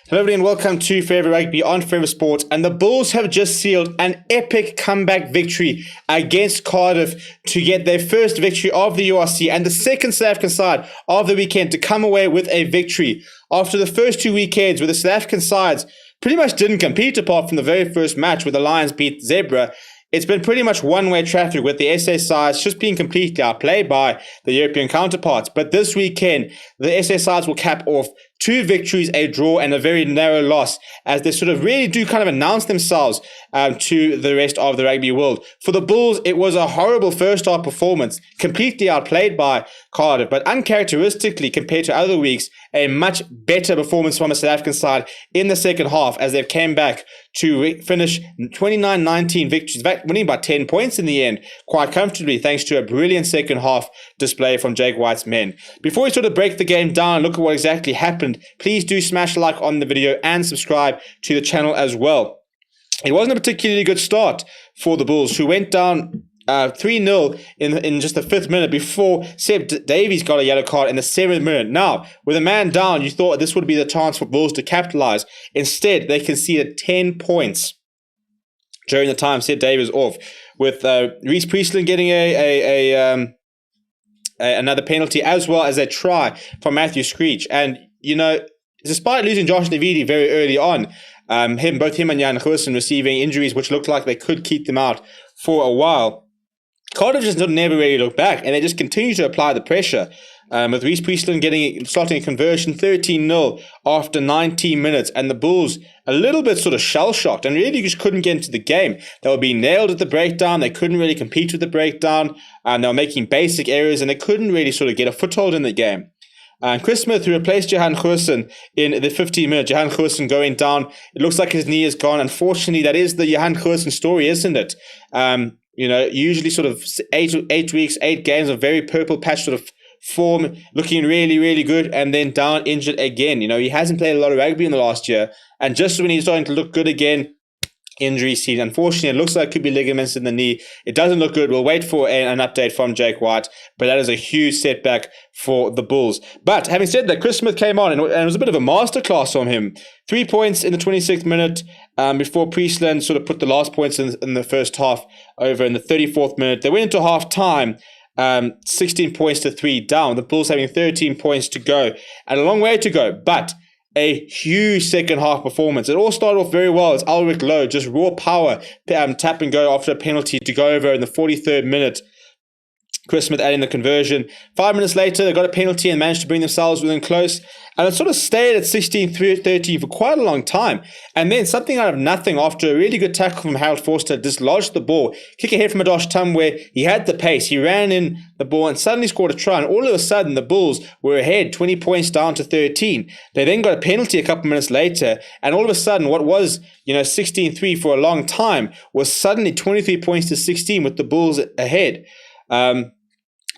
Hello everybody and welcome to Forever Rugby on Forever Sports. And the Bulls have just sealed an epic comeback victory against Cardiff to get their first victory of the URC and the second South African side of the weekend to come away with a victory. After the first two weekends where the South African sides pretty much didn't compete apart from the very first match where the Lions beat Zebra, it's been pretty much one-way traffic with the SA sides just being completely outplayed by the European counterparts. But this weekend, the SA sides will cap off 2 victories, a draw, and a very narrow loss as they sort of really do kind of announce themselves to the rest of the rugby world. For the Bulls, it was a horrible first half performance, completely outplayed by Cardiff, but uncharacteristically compared to other weeks, a much better performance from a South African side in the second half as they came back to finish 29-19 victories, in fact, winning by 10 points in the end, quite comfortably, thanks to a brilliant second half display from Jake White's men. Before we sort of break the game down and look at what exactly happened, please do smash a like on the video and subscribe to the channel as well. It wasn't a particularly good start for the Bulls, who went down 3-0 in just the 5th minute before Seb Davies got a yellow card in the 7th minute. Now, with a man down, you thought this would be the chance for Bulls to capitalize. Instead, they conceded 10 points during the time Seb Davies off, with Reece Priestland getting another penalty as well as a try from Matthew Screech. And, you know, despite losing Josh Navidi very early on, both him and Jan Goosen receiving injuries which looked like they could keep them out for a while, Cardiff just never really looked back, and they just continue to apply the pressure. With Reece Priestland starting a conversion 13-0 after 19 minutes, and the Bulls a little bit sort of shell-shocked and really just couldn't get into the game. They were being nailed at the breakdown. They couldn't really compete with the breakdown, and they were making basic errors, and they couldn't really sort of get a foothold in the game. And Chris Smith, who replaced Johan Goosen in the 15th minute, Johan Goosen going down. It looks like his knee is gone. Unfortunately, that is the Johan Goosen story, isn't it? You know, usually sort of 8 weeks, 8 games of very purple patch sort of form, looking really, really good, and then down injured again. You know, he hasn't played a lot of rugby in the last year, and just when he's starting to look good again, injury scene. Unfortunately, it looks like it could be ligaments in the knee. It doesn't look good. We'll wait for an update from Jake White, but that is a huge setback for the Bulls. But having said that, Chris Smith came on, and it was a bit of a masterclass from him. 3 points in the 26th minute before Priestland sort of put the last points in the first half over in the 34th minute. They went into half time, 16 points to 3 down. The Bulls having 13 points to go and a long way to go, but a huge second half performance. It all started off very well as Ulrich Lowe, just raw power, tap and go after a penalty to go over in the 43rd minute. Chris Smith adding the conversion. 5 minutes later, they got a penalty and managed to bring themselves within close. And it sort of stayed at 16-13 for quite a long time. And then something out of nothing after a really good tackle from Harold Forster dislodged the ball. Kick ahead from Adosh Tumwe. He had the pace. He ran in the ball and suddenly scored a try. And all of a sudden, the Bulls were ahead, 20 points down to 13. They then got a penalty a couple minutes later. And all of a sudden, what was 16-3 for a long time was suddenly 23 points to 16 with the Bulls ahead.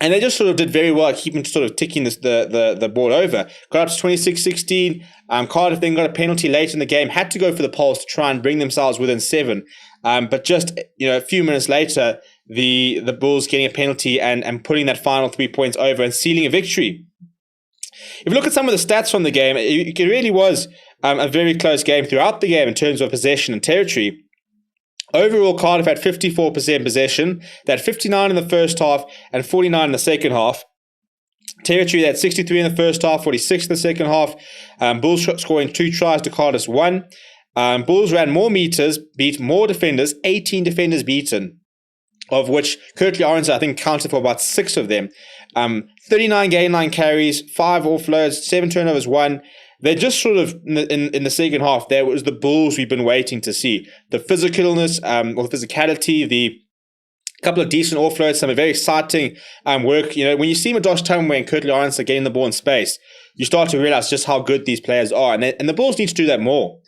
And they just sort of did very well at keeping sort of ticking the board over. Got up to 26-16. Cardiff then got a penalty late in the game, had to go for the poles to try and bring themselves within 7. But just a few minutes later, the Bulls getting a penalty and putting that final 3 points over and sealing a victory. If you look at some of the stats from the game, it really was a very close game throughout the game in terms of possession and territory. Overall, Cardiff had 54% possession. They had 59 in the first half and 49 in the second half. Territory, they had 63 in the first half, 46 in the second half. Bulls scoring 2 tries to Cardiff's 1. Bulls ran more meters, beat more defenders, 18 defenders beaten, of which Curtly Orange, I think, counted for about 6 of them. 39 gain line carries, 5 offloads, 7 turnovers, 1. They're just sort of, in the second half, there was the Bulls we've been waiting to see. The physicalness, or the physicality, the couple of decent offloads, some very exciting work. When you see Adosh Tumwe and Curtly Orange getting the ball in space, you start to realize just how good these players are. And the Bulls need to do that more.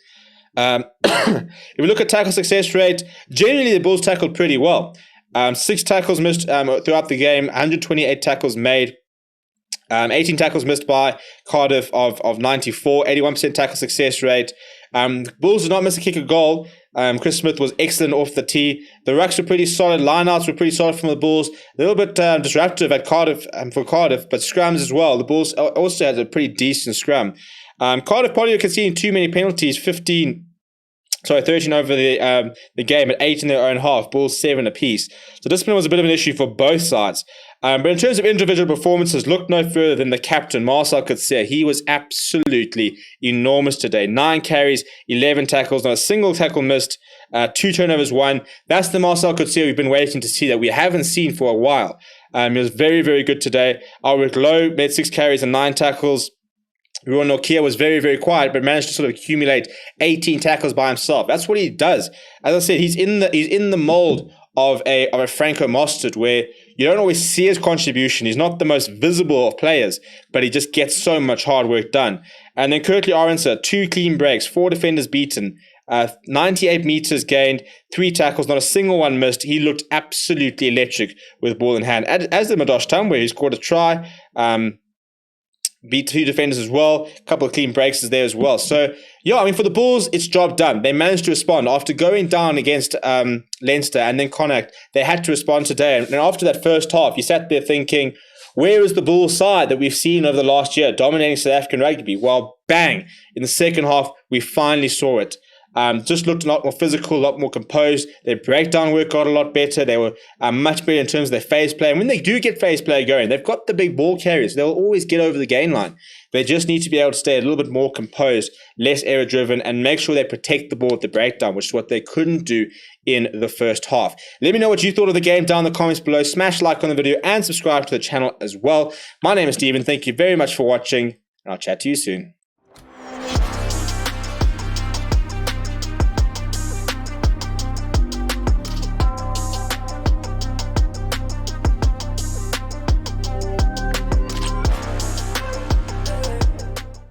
If we look at tackle success rate, generally the Bulls tackled pretty well. 6 tackles missed throughout the game, 128 tackles made. 18 tackles missed by Cardiff of 94, 81% tackle success rate. Bulls did not miss a kick a goal. Chris Smith was excellent off the tee. The rucks were pretty solid. Lineouts were pretty solid from the Bulls. A little bit disruptive at Cardiff for Cardiff, but scrums as well. The Bulls also had a pretty decent scrum. Cardiff probably conceding too many penalties, 13 over the game, at 8 in their own half, Bulls 7 apiece. So discipline was a bit of an issue for both sides. But in terms of individual performances, look no further than the captain, Marcel Coetzee. He was absolutely enormous today. 9 carries, 11 tackles, not a single tackle missed, 2 turnovers won. That's the Marcel Coetzee we've been waiting to see, that we haven't seen for a while. He was very, very good today. Albert Lowe made 6 carries and 9 tackles. Ruan Nokia was very, very quiet, but managed to sort of accumulate 18 tackles by himself. That's what he does. As I said, he's in the mold of a Franco Mostert, where you don't always see his contribution. He's not the most visible of players, but he just gets so much hard work done. And then Curtly Aronson, 2 clean breaks, 4 defenders beaten, 98 meters gained, 3 tackles, not a single one missed. He looked absolutely electric with ball in hand. As did Madosh Tambwe, who scored a try. Beat 2 defenders as well. A couple of clean breaks is there as well. So, yeah, I mean, for the Bulls, it's job done. They managed to respond. After going down against Leinster and then Connacht, they had to respond today. And after that first half, you sat there thinking, where is the Bulls side that we've seen over the last year dominating South African rugby? Well, bang, in the second half, we finally saw it. Just looked a lot more physical, a lot more composed. Their breakdown work got a lot better. They were much better in terms of their phase play. And when they do get phase play going, they've got the big ball carriers. They'll always get over the gain line. They just need to be able to stay a little bit more composed, less error-driven, and make sure they protect the ball at the breakdown, which is what they couldn't do in the first half. Let me know what you thought of the game down in the comments below. Smash like on the video and subscribe to the channel as well. My name is Steven. Thank you very much for watching, and I'll chat to you soon.